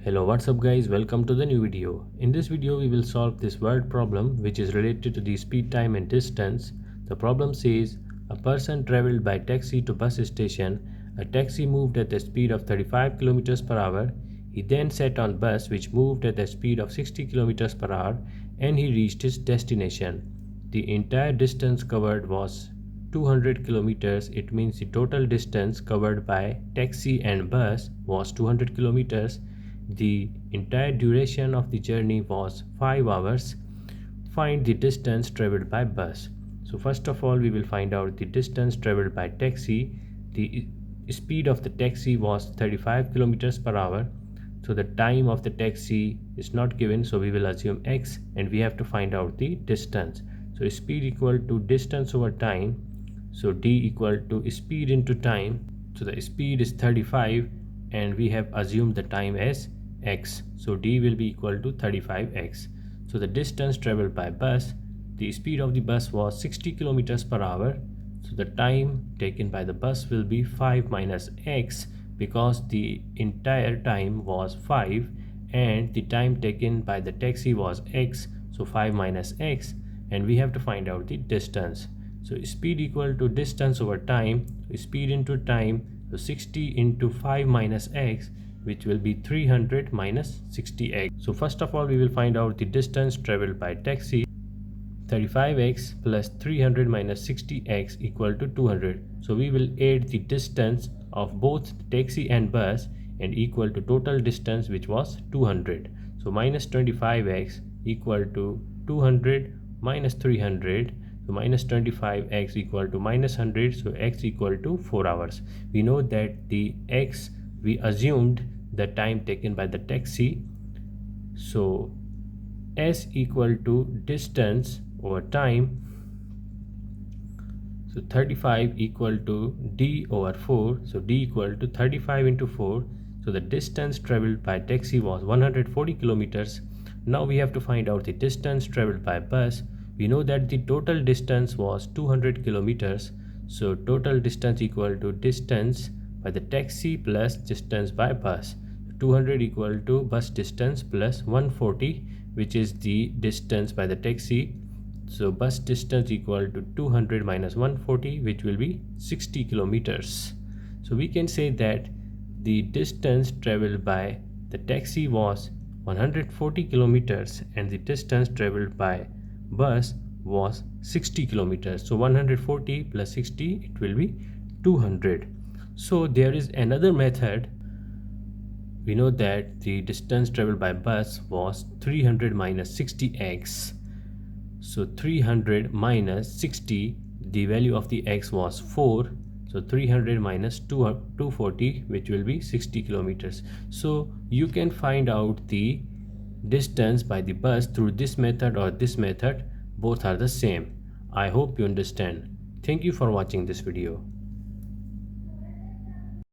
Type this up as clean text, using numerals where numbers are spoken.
Hello, what's up guys, welcome to the new video. In this video we will solve this word problem which is related to the speed, time and distance. The problem says a person traveled by taxi to bus station. A taxi moved at the speed of 35 km per hour. He then sat on bus which moved at the speed of 60 km per hour and he reached his destination. The entire distance covered was 200 kilometers. It means the total distance covered by taxi and bus was 200 kilometers. The entire duration of the journey was 5 hours. Find the distance traveled by bus. So first of all we will find out the distance traveled by taxi. The speed of the taxi was 35 kilometers per hour. So the time of the taxi is not given, so we will assume x, and we have to find out the distance. So speed equal to distance over time. So d equal to speed into time. So the speed is 35 and we have assumed the time as x. So d will be equal to 35x. So the distance traveled by bus, the speed of the bus was 60 kilometers per hour. So the time taken by the bus will be 5 minus x, because the entire time was 5 and the time taken by the taxi was x. So 5 minus x, and we have to find out the distance. So speed equal to distance over time. Speed into time, so 60 into 5 minus x, which will be 300 minus 60x. So first of all we will find out the distance traveled by taxi. 35x plus 300 minus 60x equal to 200. So we will add the distance of both taxi and bus and equal to total distance, which was 200. So minus 25x equal to 200 minus 300. So minus 25x equal to minus 100. So x equal to 4 hours. We know that the x, we assumed the time taken by the taxi. So s equal to distance over time. So 35 equal to d over 4. So d equal to 35 into 4. So the distance traveled by taxi was 140 kilometers. Now we have to find out the distance traveled by bus. We know that the total distance was 200 kilometers. So total distance equal to distance by the taxi plus distance by bus. 200 equal to bus distance plus 140, which is the distance by the taxi. So bus distance equal to 200 minus 140, which will be 60 kilometers. So we can say that the distance traveled by the taxi was 140 kilometers and the distance traveled by bus was 60 kilometers. So 140 plus 60, it will be 200. So there is another method. We know that the distance traveled by bus was 300 minus 60x. So 300 minus 60, the value of the x was 4. So 300 minus 240, which will be 60 kilometers. So you can find out the distance by the bus through this method or this method. Both are the same. I hope you understand. Thank you for watching this video.